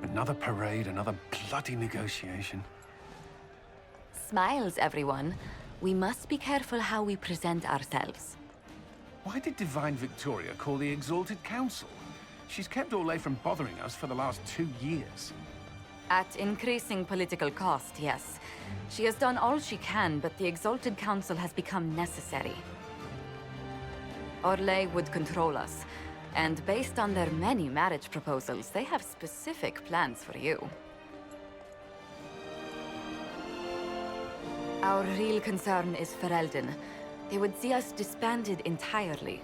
Another parade, another bloody negotiation. Smiles, everyone. We must be careful how we present ourselves. Why did Divine Victoria call the Exalted Council? She's kept Orlais from bothering us for the last 2 years. At increasing political cost, yes. She has done all she can, but the Exalted Council has become necessary. Orlais would control us, and based on their many marriage proposals, they have specific plans for you. Our real concern is Ferelden. They would see us disbanded entirely.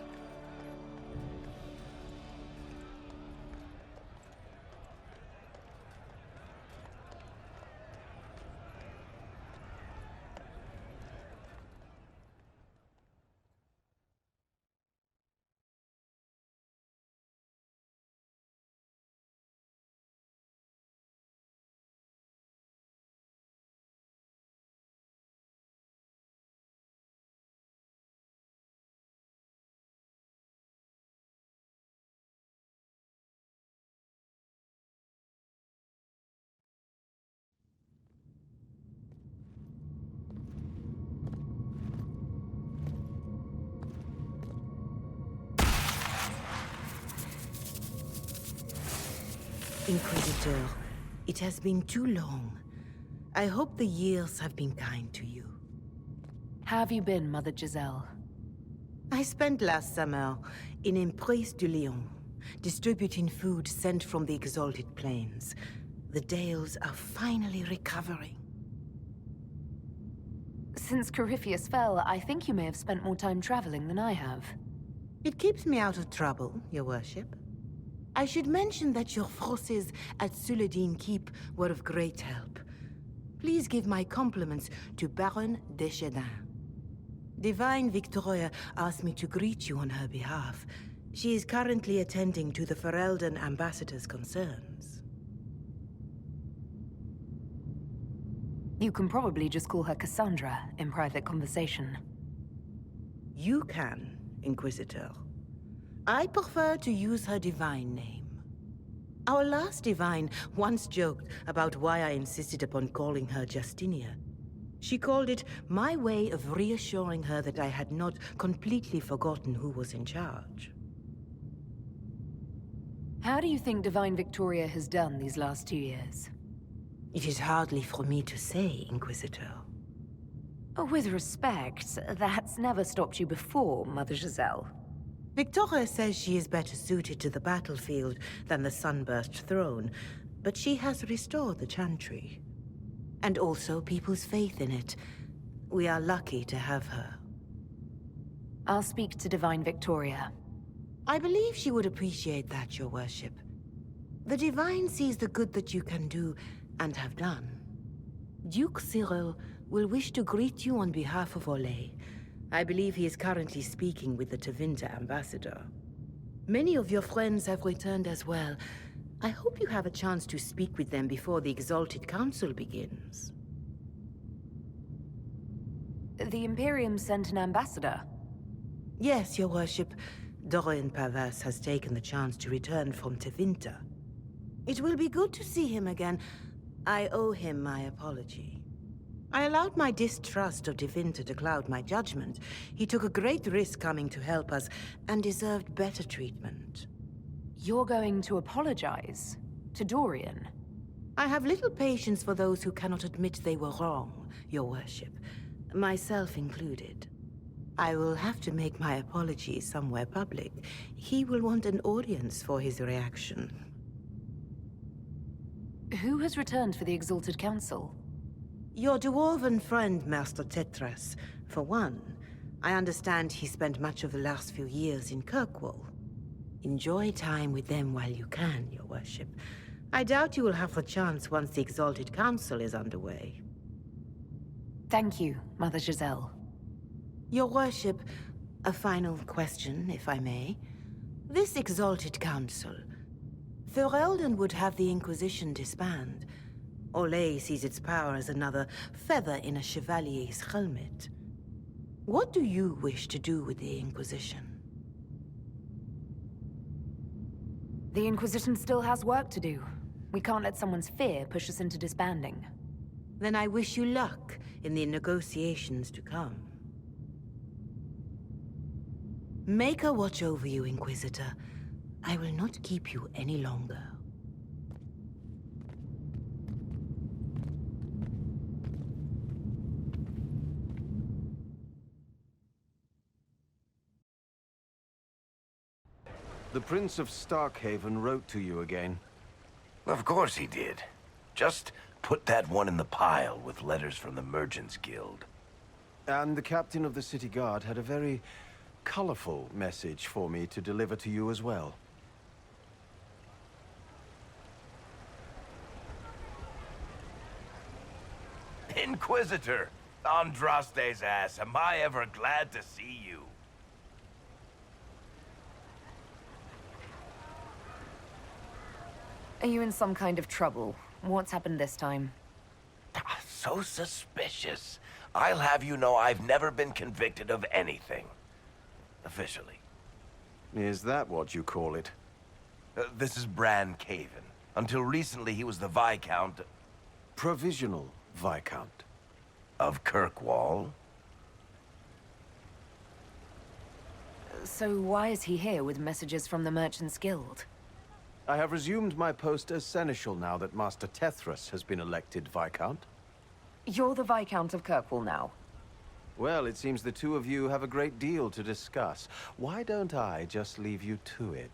Inquisitor, it has been too long. I hope the years have been kind to you. How have you been, Mother Giselle? I spent last summer in Emprise du Lion, distributing food sent from the Exalted Plains. The Dales are finally recovering. Since Corypheus fell, I think you may have spent more time traveling than I have. It keeps me out of trouble, Your Worship. I should mention that your forces at Suladin Keep were of great help. Please give my compliments to Baron Deschedin. Divine Victoria asked me to greet you on her behalf. She is currently attending to the Ferelden ambassador's concerns. You can probably just call her Cassandra in private conversation. You can, Inquisitor. I prefer to use her divine name. Our last divine once joked about why I insisted upon calling her Justinia. She called it my way of reassuring her that I had not completely forgotten who was in charge. How do you think Divine Victoria has done these last 2 years? It is hardly for me to say, Inquisitor. With respect, that's never stopped you before, Mother Giselle. Victoria says she is better suited to the battlefield than the Sunburst throne, but she has restored the Chantry. And also people's faith in it. We are lucky to have her. I'll speak to Divine Victoria. I believe she would appreciate that, Your Worship. The Divine sees the good that you can do and have done. Duke Cyril will wish to greet you on behalf of Orlais. I believe he is currently speaking with the Tevinter ambassador. Many of your friends have returned as well. I hope you have a chance to speak with them before the Exalted Council begins. The Imperium sent an ambassador? Yes, Your Worship. Dorian Pavas has taken the chance to return from Tevinter. It will be good to see him again. I owe him my apology. I allowed my distrust of Tevinter to cloud my judgment. He took a great risk coming to help us, and deserved better treatment. You're going to apologize? To Dorian? I have little patience for those who cannot admit they were wrong, Your Worship. Myself included. I will have to make my apologies somewhere public. He will want an audience for his reaction. Who has returned for the Exalted Council? Your dwarven friend, Master Tetras. For one, I understand he spent much of the last few years in Kirkwall. Enjoy time with them while you can, Your Worship. I doubt you will have the chance once the Exalted Council is underway. Thank you, Mother Giselle. Your Worship, a final question, if I may. This Exalted Council, Ferelden would have the Inquisition disband. Orlais sees its power as another feather in a chevalier's helmet. What do you wish to do with the Inquisition? The Inquisition still has work to do. We can't let someone's fear push us into disbanding. Then I wish you luck in the negotiations to come. Make her watch over you, Inquisitor. I will not keep you any longer. The Prince of Starkhaven wrote to you again. Of course he did. Just put that one in the pile with letters from the Merchants Guild. And the captain of the city guard had a very colorful message for me to deliver to you as well. Inquisitor! Andraste's ass, am I ever glad to see you. Are you in some kind of trouble? What's happened this time? So suspicious. I'll have you know I've never been convicted of anything. Officially. Is that what you call it? This is Bran Caven. Until recently, he was the Viscount Provisional Viscount. of Kirkwall. So why is he here with messages from the Merchants Guild? I have resumed my post as seneschal now that Master Tethras has been elected Viscount. You're the Viscount of Kirkwall now. Well, it seems the two of you have a great deal to discuss. Why don't I just leave you to it?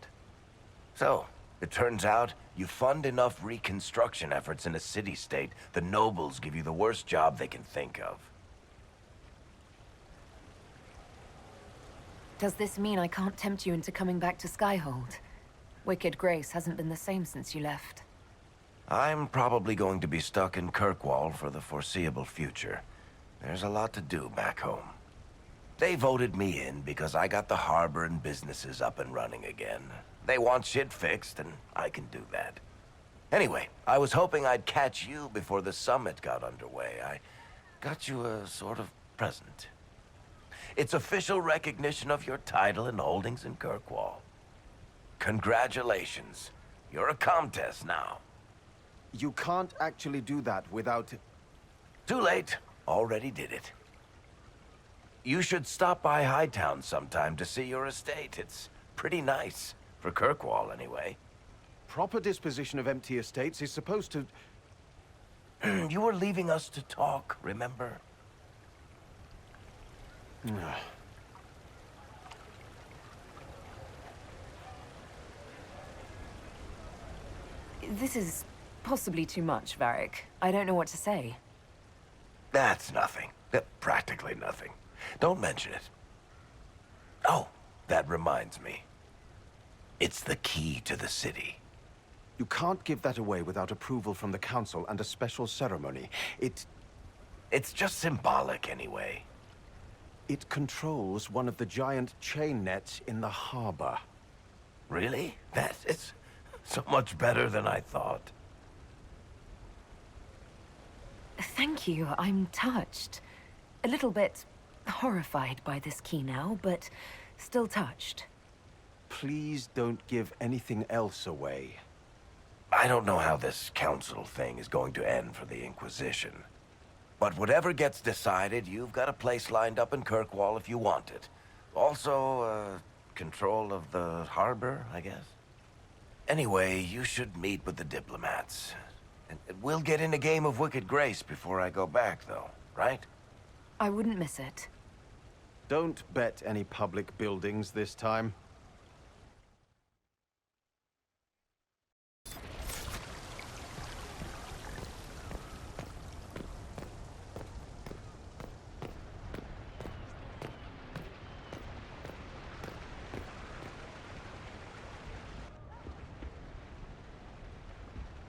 So, it turns out you fund enough reconstruction efforts in a city-state, the nobles give you the worst job they can think of. Does this mean I can't tempt you into coming back to Skyhold? Wicked Grace hasn't been the same since you left. I'm probably going to be stuck in Kirkwall for the foreseeable future. There's a lot to do back home. They voted me in because I got the harbor and businesses up and running again. They want shit fixed, and I can do that. Anyway, I was hoping I'd catch you before the summit got underway. I got you a sort of present. It's official recognition of your title and holdings in Kirkwall. Congratulations. You're a Comtesse now. You can't actually do that without... Too late. Already did it. You should stop by Hightown sometime to see your estate. It's pretty nice. For Kirkwall, anyway. Proper disposition of empty estates is supposed to... You were leaving us to talk, remember? This is possibly too much, Varric. I don't know what to say. That's nothing. Practically nothing. Don't mention it. Oh, that reminds me. It's the key to the city. You can't give that away without approval from the council and a special ceremony. It's just symbolic anyway. It controls one of the giant chain nets in the harbor. Really? It's so much better than I thought. Thank you. I'm touched. A little bit horrified by this key now, but still touched. Please don't give anything else away. I don't know how this council thing is going to end for the Inquisition. But whatever gets decided, you've got a place lined up in Kirkwall if you want it. Also, control of the harbor, I guess. Anyway, you should meet with the diplomats. And we'll get in a game of Wicked Grace before I go back, though, right? I wouldn't miss it. Don't bet any public buildings this time.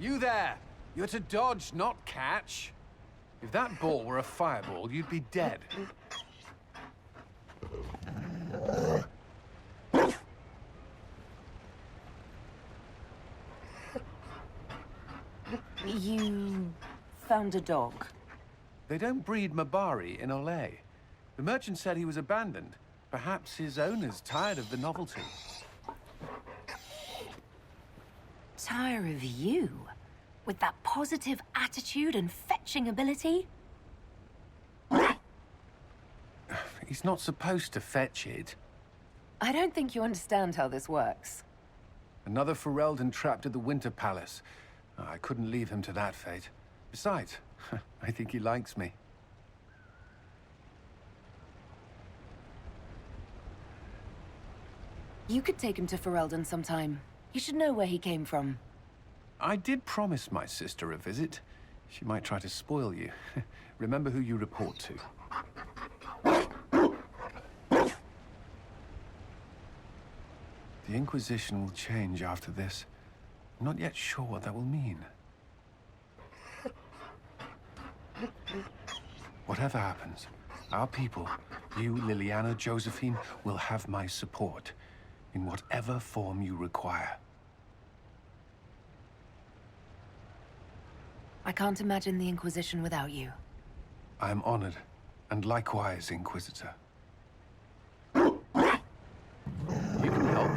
You there! You're to dodge, not catch. If that ball were a fireball, you'd be dead. You found a dog. They don't breed Mabari in Olay. The merchant said he was abandoned. Perhaps his owner's tired of the novelty. Tire of you? with that positive attitude and fetching ability? He's not supposed to fetch it. I don't think you understand how this works. Another Ferelden trapped at the Winter Palace. I couldn't leave him to that fate. Besides, I think he likes me. You could take him to Ferelden sometime. You should know where he came from. I did promise my sister a visit. She might try to spoil you. Remember who you report to. The Inquisition will change after this. I'm not yet sure what that will mean. Whatever happens, our people, you, Liliana, Josephine, will have my support in whatever form you require. I can't imagine the Inquisition without you. I am honored, and likewise, Inquisitor. You can help.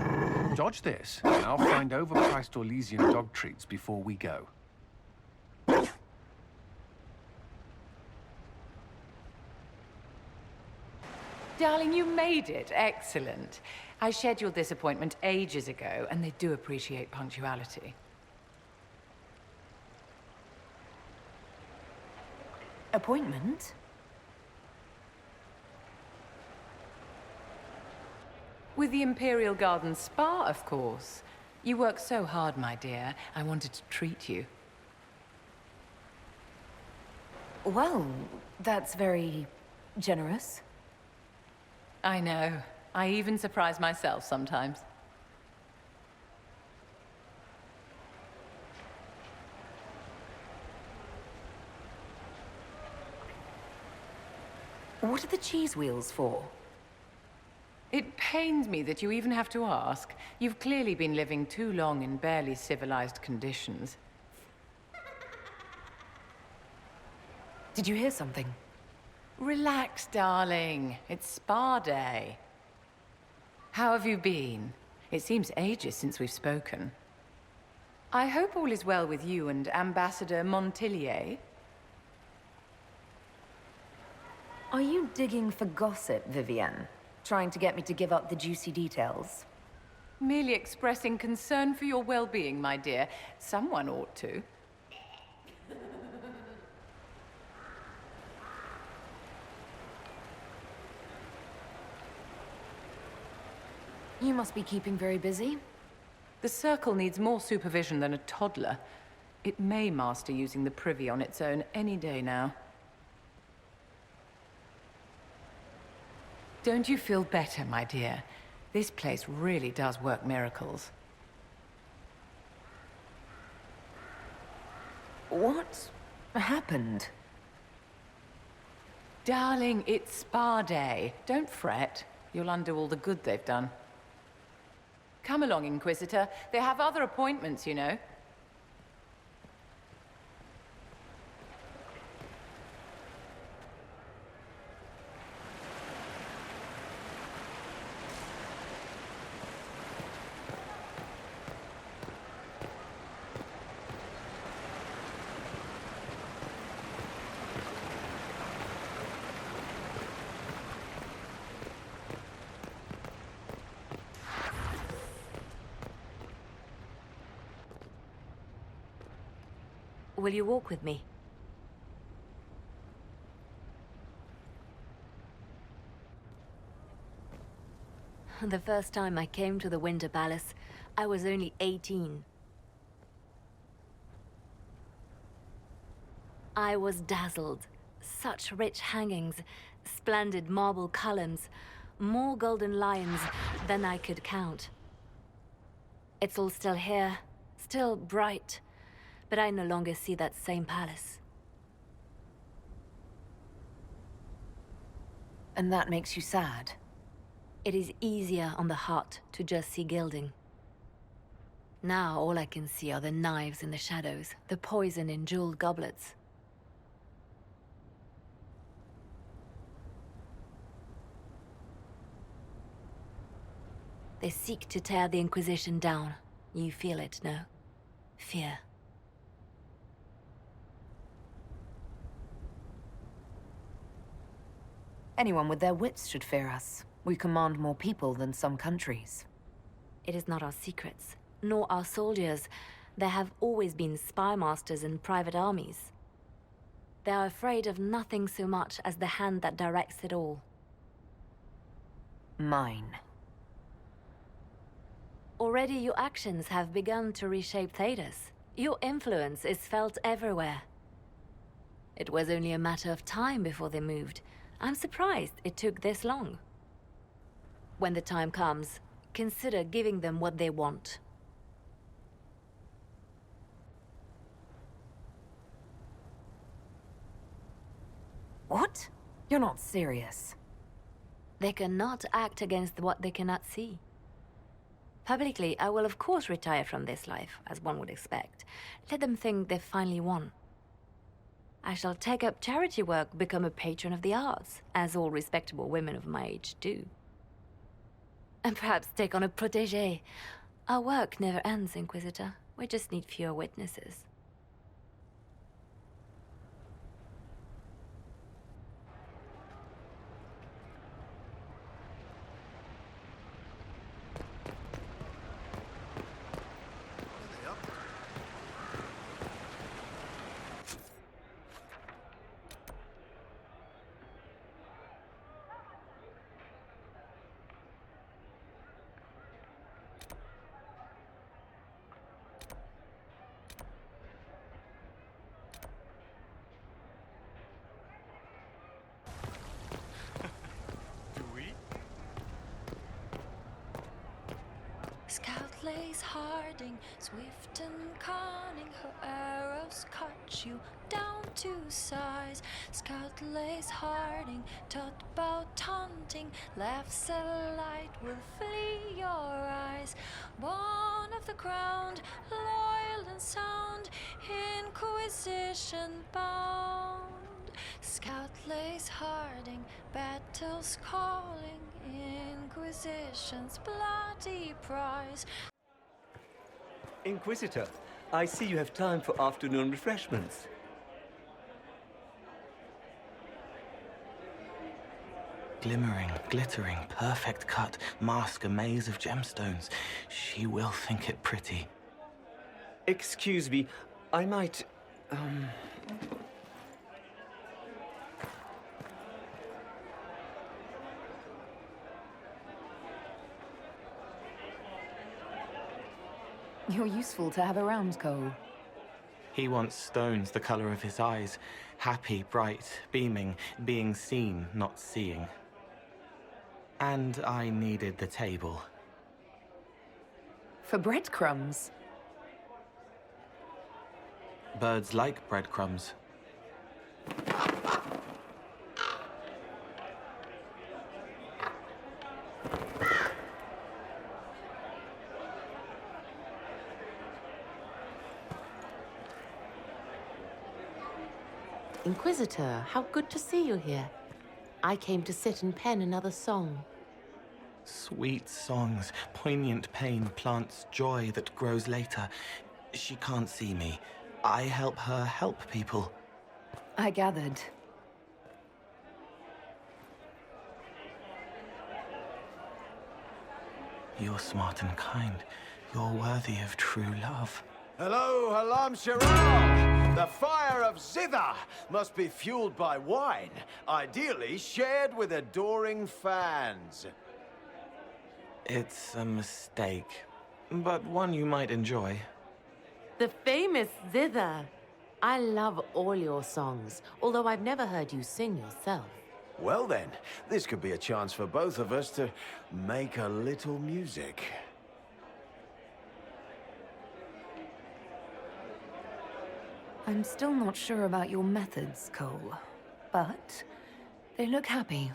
Dodge this, and I'll find overpriced Orlesian dog treats before we go. Darling, you made it. Excellent. I scheduled this appointment ages ago, and they do appreciate punctuality. Appointment? With the Imperial Garden Spa, of course. You work so hard, my dear. I wanted to treat you. Well, that's very generous. I know. I even surprise myself sometimes. What are the cheese wheels for? It pains me that you even have to ask. You've clearly been living too long in barely civilized conditions. Did you hear something? Relax, darling. It's spa day. How have you been? It seems ages since we've spoken. I hope all is well with you and Ambassador Montillier. Are you digging for gossip, Vivienne? Trying to get me to give up the juicy details? Merely expressing concern for your well-being, my dear. Someone ought to. You must be keeping very busy. The Circle needs more supervision than a toddler. It may master using the Privy on its own any day now. Don't you feel better, my dear? This place really does work miracles. What happened? Darling, it's spa day. Don't fret. You'll undo all the good they've done. Come along, Inquisitor. They have other appointments, you know. Will you walk with me? The first time I came to the Winter Palace, I was only 18. I was dazzled. Such rich hangings, splendid marble columns, more golden lions than I could count. It's all still here, still bright. But I no longer see that same palace. And that makes you sad? It is easier on the heart to just see gilding. Now all I can see are the knives in the shadows, the poison in jeweled goblets. They seek to tear the Inquisition down. You feel it, no? Fear. Anyone with their wits should fear us. We command more people than some countries. It is not our secrets, nor our soldiers. There have always been spy masters and private armies. They are afraid of nothing so much as the hand that directs it all. Mine. Already your actions have begun to reshape Thedas. Your influence is felt everywhere. It was only a matter of time before they moved. I'm surprised it took this long. When the time comes, consider giving them what they want. What? You're not serious. They cannot act against what they cannot see. Publicly, I will of course retire from this life, as one would expect. Let them think they've finally won. I shall take up charity work, become a patron of the arts, as all respectable women of my age do. And perhaps take on a protégé. Our work never ends, Inquisitor. We just need fewer witnesses. Scout lays harding, swift and cunning, her arrows cut you down to size. Scout lays harding, taught about hunting, laughs at light will flee your eyes. Born of the ground, loyal and sound, Inquisition bound. Scout lays harding, battles calling, Inquisition's bloody prize. Inquisitor, I see you have time for afternoon refreshments. Glimmering, glittering, perfect cut, mask a maze of gemstones. She will think it pretty. Excuse me, I might, You're useful to have around, Cole. He wants stones the color of his eyes. Happy, bright, beaming, being seen, not seeing. And I needed the table. For breadcrumbs. Birds like breadcrumbs. Inquisitor, how good to see you here. I came to sit and pen another song. Sweet songs, poignant pain plants joy that grows later. She can't see me. I help her help people. I gathered. You're smart and kind. You're worthy of true love. Hello, Halam Shiral! The fire of Zither must be fueled by wine, ideally shared with adoring fans. It's a mistake, but one you might enjoy. The famous Zither. I love all your songs, although I've never heard you sing yourself. Well then, this could be a chance for both of us to make a little music. I'm still not sure about your methods, Cole, but they look happy.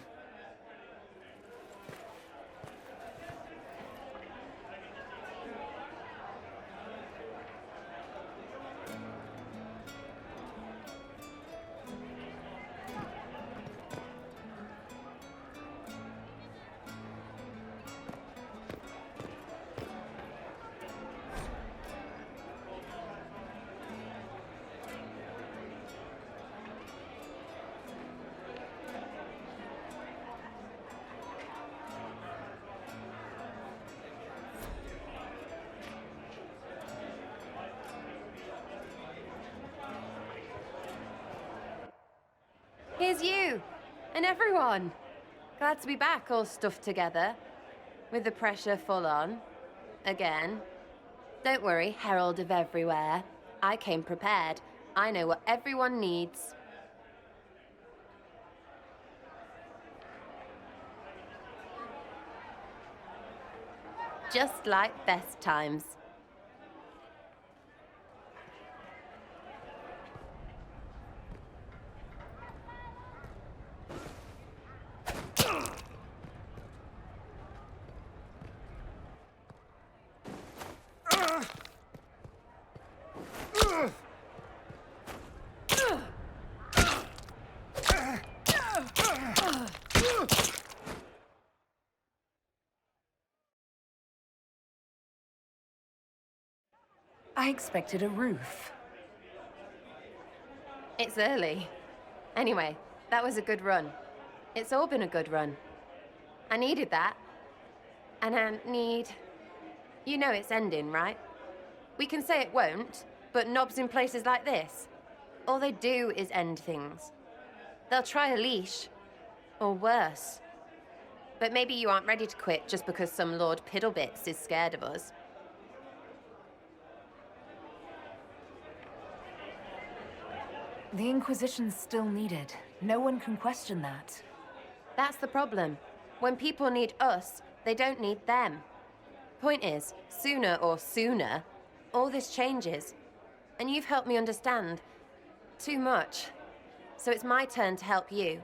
Here's you, and everyone. Glad to be back, all stuffed together. With the pressure full on. Again. Don't worry, herald of everywhere. I came prepared. I know what everyone needs. Just like best times. I expected a roof. It's early. Anyway, that was a good run. It's all been a good run. I needed that. And I need... You know it's ending, right? We can say it won't, but knobs in places like this, all they do is end things. They'll try a leash, or worse. But maybe you aren't ready to quit just because some Lord Piddlebits is scared of us. The Inquisition's still needed. No one can question that. That's the problem. When people need us, they don't need them. Point is, sooner, all this changes. And you've helped me understand too much. So it's my turn to help you.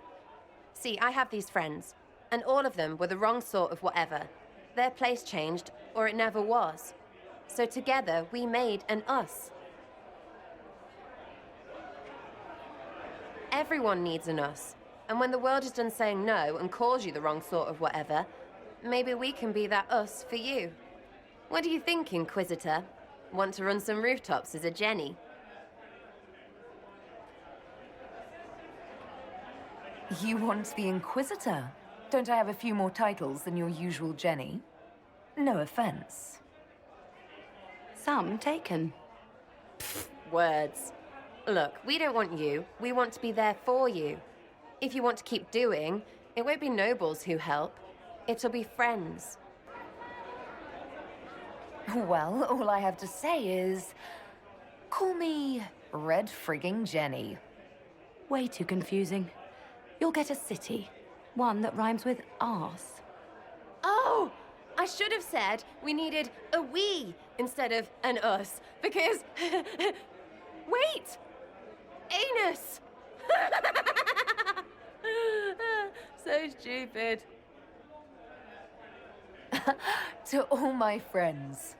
See, I have these friends, and all of them were the wrong sort of whatever. Their place changed, or it never was. So together, we made an us. Everyone needs an us. And when the world is done saying no and calls you the wrong sort of whatever, maybe we can be that us for you. What do you think, Inquisitor? Want to run some rooftops as a Jenny? You want the Inquisitor? Don't I have a few more titles than your usual Jenny? No offense. Some taken. Words. Look, we don't want you. We want to be there for you. If you want to keep doing, it won't be nobles who help. It'll be friends. Well, all I have to say is... call me Red Frigging Jenny. Way too confusing. You'll get a city. One that rhymes with arse. Oh! I should have said we needed a we instead of an us, because... Wait! Anus! So stupid. To all my friends.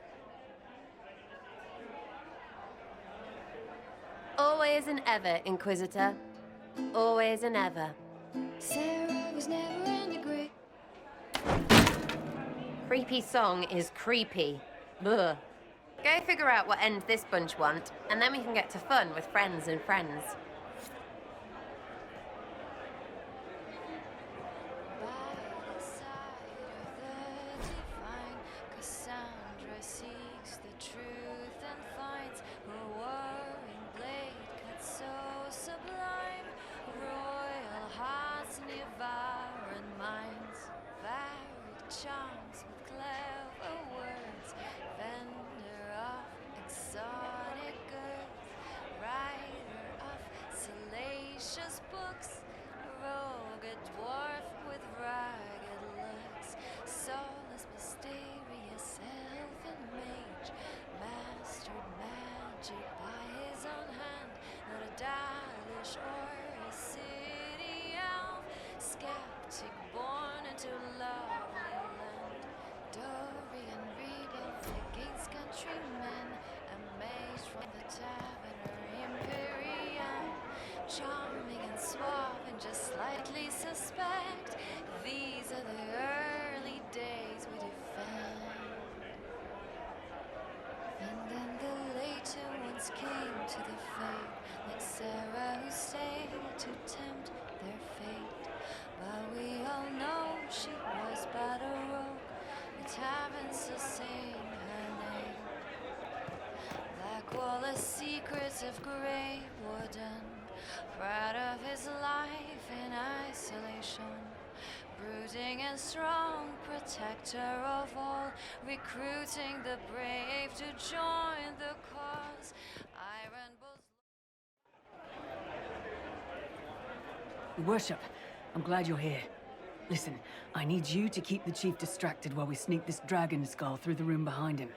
Always and ever, Inquisitor. Always and ever. Sarah was never in the grave. Creepy song is creepy. Ugh. Go figure out what end this bunch want, and then we can get to fun with friends and friends. By the side of the divine, Cassandra seeks the truth and finds her warring blade cut so sublime. Royal hearts and devouring minds, varied charms with clever words, vendor of exotic goods, writer of salacious books, rogue dwarf with ragged looks, soulless, mysterious elfin mage, mastered magic by his own hand, not a Dalish or a city elf, skeptic born into lovely land, Dorian rebuilt against countrymen, amazed from the tavern or Imperial, charming and suave and just slightly suspect. These are the early days we defend. And then the later ones came to the fate, like Sarah who stayed to tempt their fate. But we all know she was but a rogue, the taverns to sing her name. Like Wallace, secrets of Grey Warden, proud of his life isolation. Brooding and strong, protector of all, recruiting the brave to join the cause. Iron bulls. Your Worship, I'm glad you're here. Listen, I need you to keep the Chief distracted while we sneak this dragon skull through the room behind him.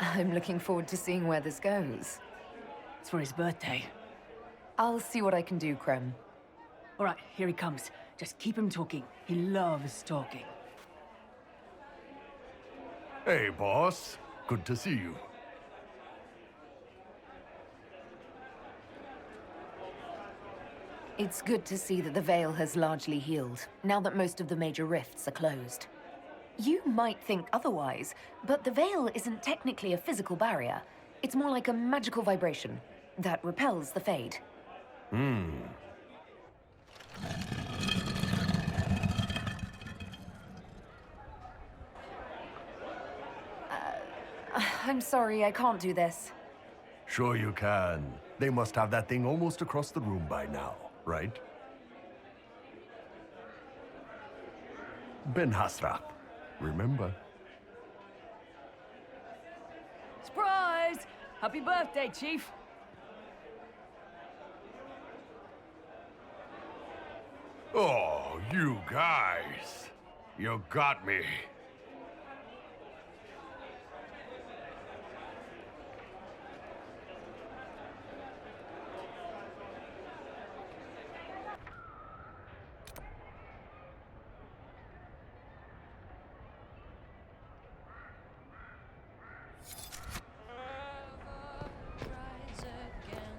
I'm looking forward to seeing where this goes. It's for his birthday. I'll see what I can do, Krem. All right, here he comes. Just keep him talking. He loves talking. Hey, boss. Good to see you. It's good to see that the Veil has largely healed, now that most of the major rifts are closed. You might think otherwise, but the Veil isn't technically a physical barrier. It's more like a magical vibration that repels the Fade. I'm sorry, I can't do this. Sure you can. They must have that thing almost across the room by now, right? Ben Hasra, remember? Surprise! Happy birthday, Chief! Oh, you guys. You got me. Rise again.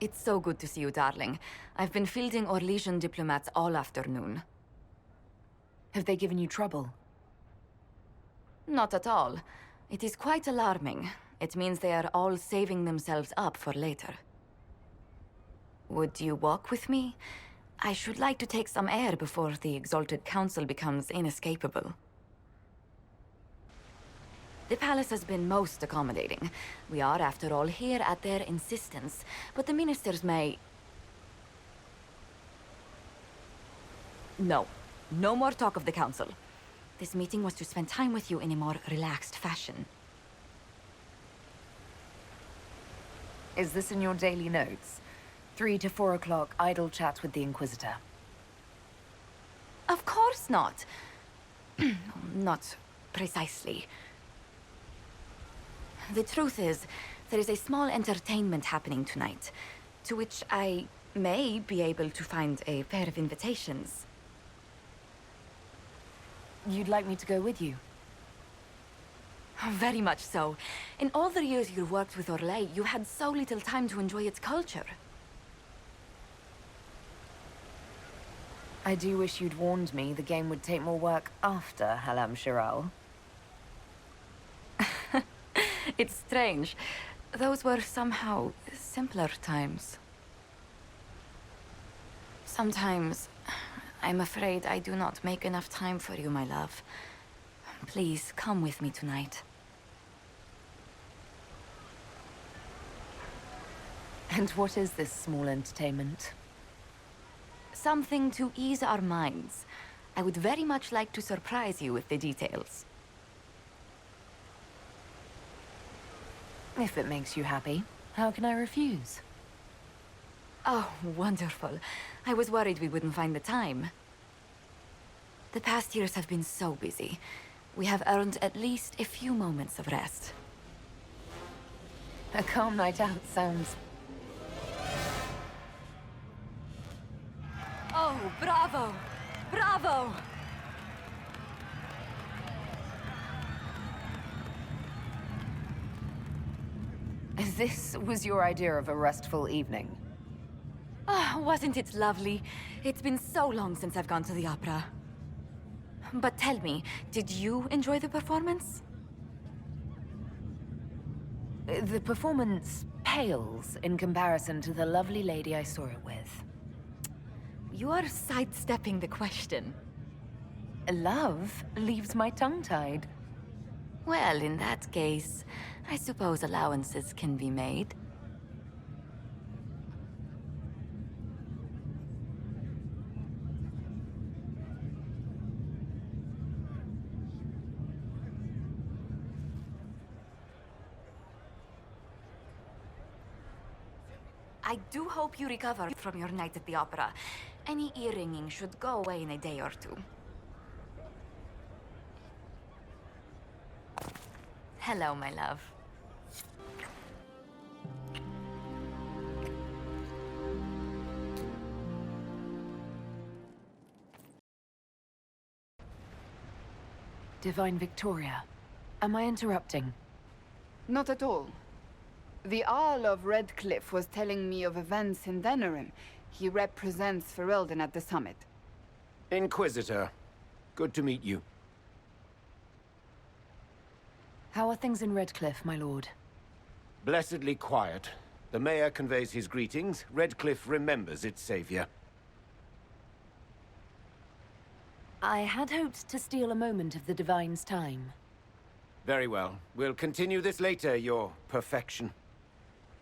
It's so good to see you, darling. I've been fielding Orlesian diplomats all afternoon. Have they given you trouble? Not at all. It is quite alarming. It means they are all saving themselves up for later. Would you walk with me? I should like to take some air before the Exalted Council becomes inescapable. The palace has been most accommodating. We are, after all, here at their insistence, but the ministers may... No. No more talk of the council. This meeting was to spend time with you in a more relaxed fashion. Is this in your daily notes? 3 to 4 o'clock, idle chat with the Inquisitor. Of course not. Not precisely. The truth is, there is a small entertainment happening tonight, to which I may be able to find a pair of invitations. You'd like me to go with you? Very much so. In all the years you worked with Orlais, you had so little time to enjoy its culture. I do wish you'd warned me the game would take more work after Halam Shiral. It's strange. Those were somehow simpler times. Sometimes, I'm afraid I do not make enough time for you, my love. Please, come with me tonight. And what is this small entertainment? Something to ease our minds. I would very much like to surprise you with the details. If it makes you happy, how can I refuse? Oh, wonderful. I was worried we wouldn't find the time. The past years have been so busy. We have earned at least a few moments of rest. A calm night out sounds... Oh, bravo! Bravo! This was your idea of a restful evening? Oh, wasn't it lovely? It's been so long since I've gone to the opera. But tell me, did you enjoy the performance? The performance pales in comparison to the lovely lady I saw it with. You are sidestepping the question. Love leaves my tongue-tied. Well, in that case, I suppose allowances can be made. I do hope you recover from your night at the opera. Any earringing should go away in a day or two. Hello, my love. Divine Victoria, am I interrupting? Not at all. The Earl of Redcliffe was telling me of events in Denerim. He represents Ferelden at the summit. Inquisitor, good to meet you. How are things in Redcliffe, my lord? Blessedly quiet. The mayor conveys his greetings. Redcliffe remembers its savior. I had hoped to steal a moment of the Divine's time. Very well. We'll continue this later, your perfection.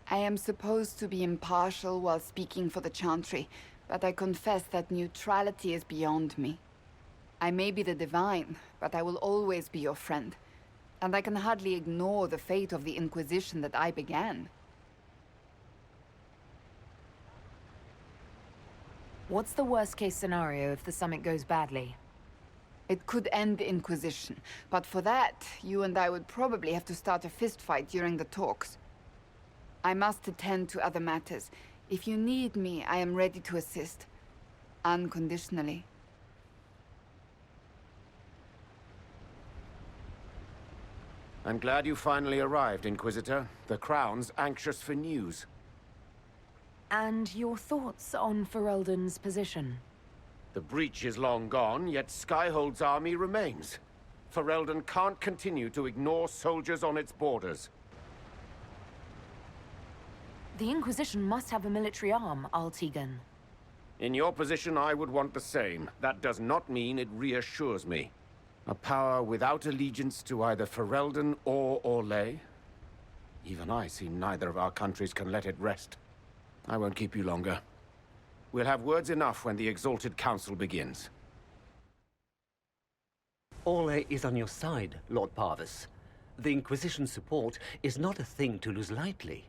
I am supposed to be impartial while speaking for the Chantry, but I confess that neutrality is beyond me. I may be the Divine, but I will always be your friend. And I can hardly ignore the fate of the Inquisition that I began. What's the worst-case scenario if the summit goes badly? It could end the Inquisition, but for that, you and I would probably have to start a fistfight during the talks. I must attend to other matters. If you need me, I am ready to assist. Unconditionally. I'm glad you finally arrived, Inquisitor. The Crown's anxious for news. And your thoughts on Ferelden's position? The breach is long gone, yet Skyhold's army remains. Ferelden can't continue to ignore soldiers on its borders. The Inquisition must have a military arm, Altegan. In your position, I would want the same. That does not mean it reassures me. A power without allegiance to either Ferelden or Orlais? Even I see neither of our countries can let it rest. I won't keep you longer. We'll have words enough when the Exalted Council begins. Orlais is on your side, Lord Parvis. The Inquisition's support is not a thing to lose lightly.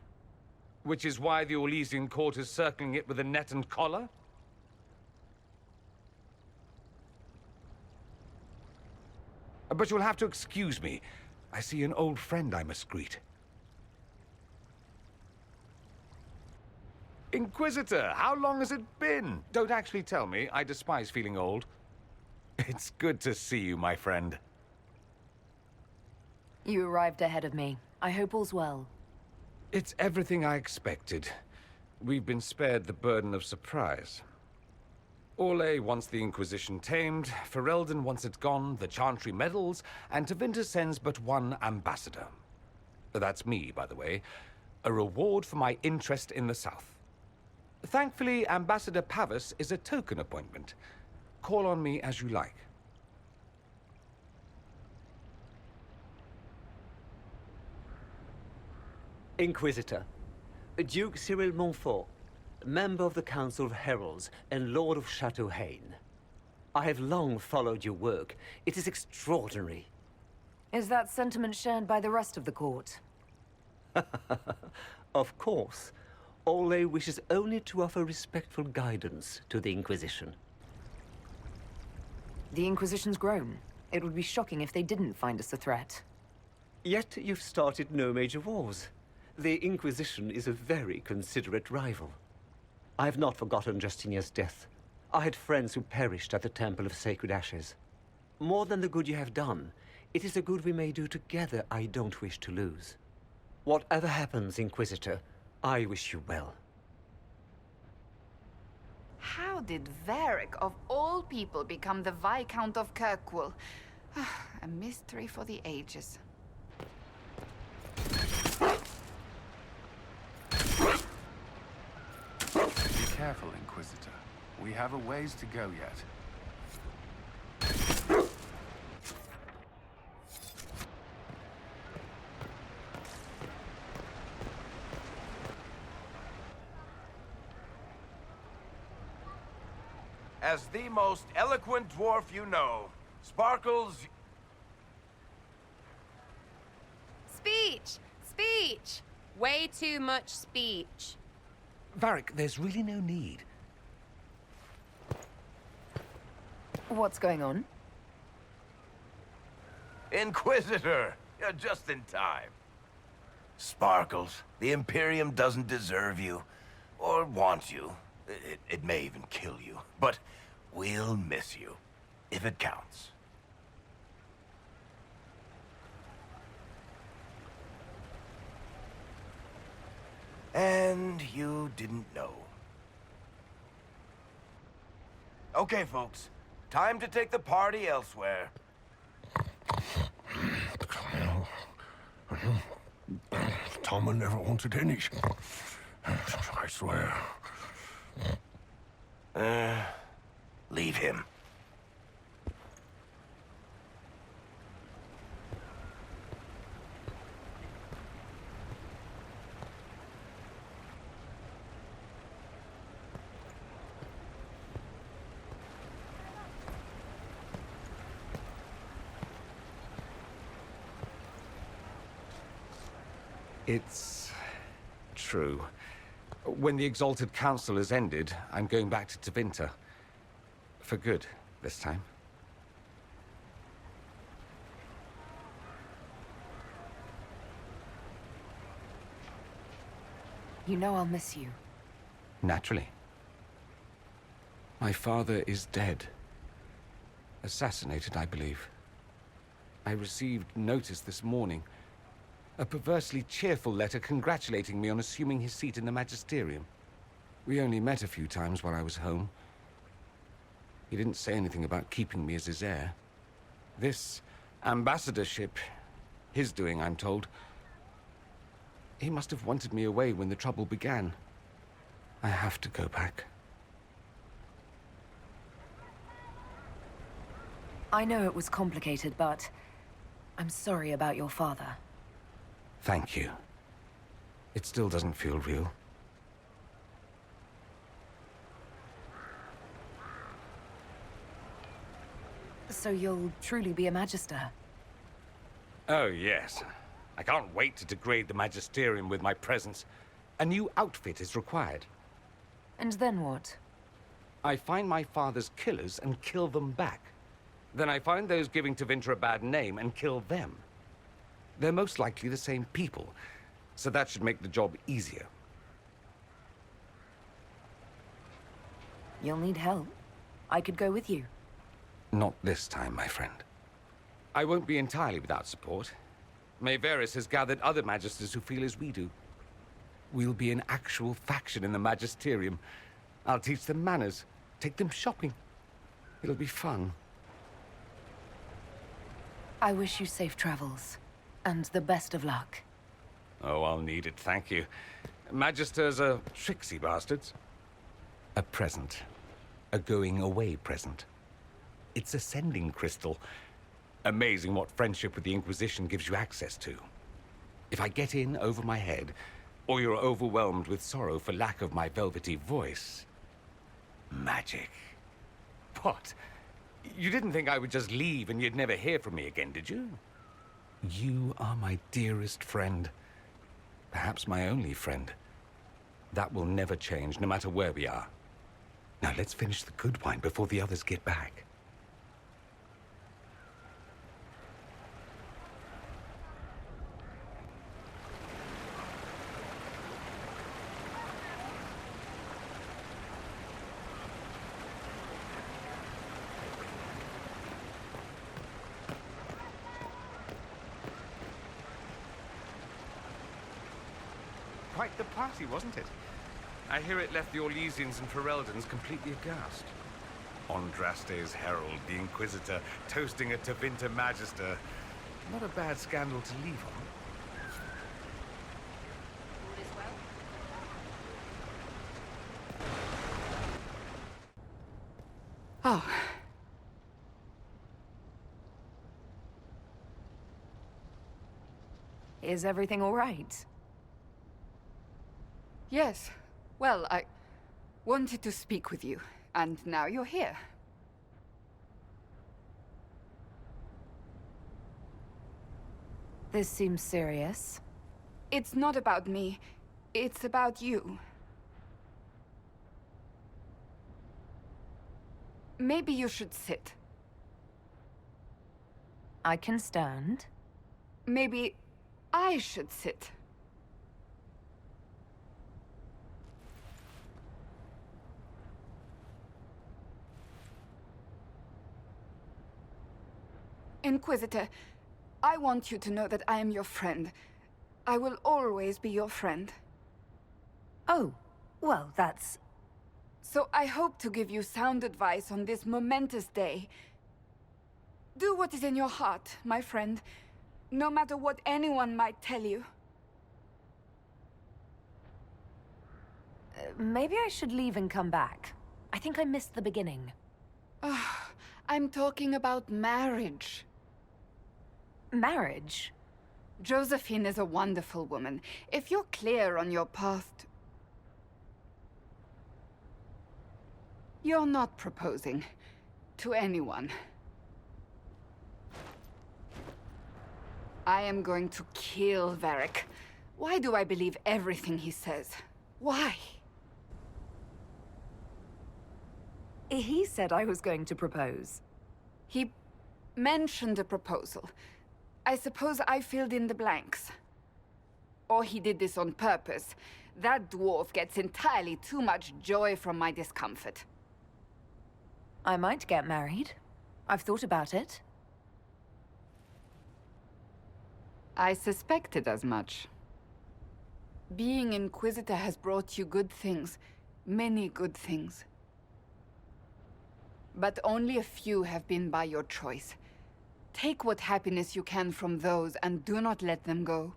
Which is why the Orlesian court is circling it with a net and collar? But you'll have to excuse me. I see an old friend I must greet. Inquisitor, how long has it been? Don't actually tell me. I despise feeling old. It's good to see you, my friend. You arrived ahead of me. I hope all's well. It's everything I expected. We've been spared the burden of surprise. Orlais wants the Inquisition tamed, Ferelden wants it gone, the Chantry meddles, and Tevinter sends but one ambassador. That's me, by the way. A reward for my interest in the South. Thankfully, Ambassador Pavis is a token appointment. Call on me as you like. Inquisitor, Duke Cyril Montfort, member of the Council of Heralds and Lord of Chateau Haine. I have long followed your work. It is extraordinary. Is that sentiment shared by the rest of the court? Of course. Orlais wishes only to offer respectful guidance to the Inquisition. The Inquisition's grown. It would be shocking if they didn't find us a threat. Yet you've started no major wars. The Inquisition is a very considerate rival. I have not forgotten Justinia's death. I had friends who perished at the Temple of Sacred Ashes. More than the good you have done, it is a good we may do together I don't wish to lose. Whatever happens, Inquisitor, I wish you well. How did Varric, of all people, become the Viscount of Kirkwall? A mystery for the ages. Be careful, Inquisitor. We have a ways to go yet. As the most eloquent dwarf you know, Sparkles... Speech! Speech! Way too much speech. Varric, there's really no need. What's going on? Inquisitor! You're just in time. Sparkles, the Imperium doesn't deserve you, or want you. It may even kill you, but we'll miss you, if it counts. And you didn't know. Okay, folks. Time to take the party elsewhere. Tama never wanted any. I swear. Leave him. It's true. When the Exalted Council has ended, I'm going back to Tevinter. For good, this time. You know I'll miss you. Naturally. My father is dead. Assassinated, I believe. I received notice this morning. A perversely cheerful letter congratulating me on assuming his seat in the Magisterium. We only met a few times while I was home. He didn't say anything about keeping me as his heir. This ambassadorship, his doing, I'm told. He must have wanted me away when the trouble began. I have to go back. I know it was complicated, but I'm sorry about your father. Thank you. It still doesn't feel real. So you'll truly be a Magister? Oh, yes. I can't wait to degrade the Magisterium with my presence. A new outfit is required. And then what? I find my father's killers and kill them back. Then I find those giving Tevinter a bad name and kill them. They're most likely the same people, so that should make the job easier. You'll need help. I could go with you. Not this time, my friend. I won't be entirely without support. Maeveris has gathered other Magisters who feel as we do. We'll be an actual faction in the Magisterium. I'll teach them manners, take them shopping. It'll be fun. I wish you safe travels. And the best of luck. Oh, I'll need it, thank you. Magisters are tricksy bastards. A present. A going-away present. It's a sending crystal. Amazing what friendship with the Inquisition gives you access to. If I get in over my head, or you're overwhelmed with sorrow for lack of my velvety voice... magic. What? You didn't think I would just leave and you'd never hear from me again, did you? You are my dearest friend. Perhaps my only friend. That will never change, no matter where we are. Now let's finish the good wine before the others get back. Quite the party, wasn't it? I hear it left the Orlesians and Fereldans completely aghast. Andraste's herald, the Inquisitor, toasting a Tevinter Magister. Not a bad scandal to leave on. Oh. Is everything all right? Yes. Well, I wanted to speak with you, and now you're here. This seems serious. It's not about me. It's about you. Maybe you should sit. I can stand. Maybe I should sit. Inquisitor, I want you to know that I am your friend. I will always be your friend. Oh, well, that's... So I hope to give you sound advice on this momentous day. Do what is in your heart, my friend, no matter what anyone might tell you. Maybe I should leave and come back. I think I missed the beginning. I'm talking about marriage. Marriage? Josephine is a wonderful woman. If you're clear on your path... You're not proposing to anyone. I am going to kill Varric. Why do I believe everything he says? Why? He said I was going to propose. He mentioned a proposal. I suppose I filled in the blanks. Or he did this on purpose. That dwarf gets entirely too much joy from my discomfort. I might get married. I've thought about it. I suspected as much. Being Inquisitor has brought you good things. Many good things. But only a few have been by your choice. Take what happiness you can from those and do not let them go.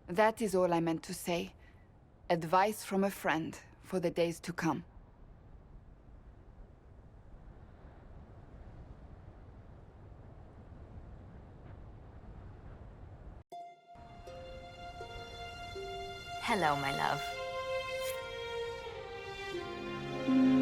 That is all I meant to say. Advice from a friend for the days to come. Hello, my love.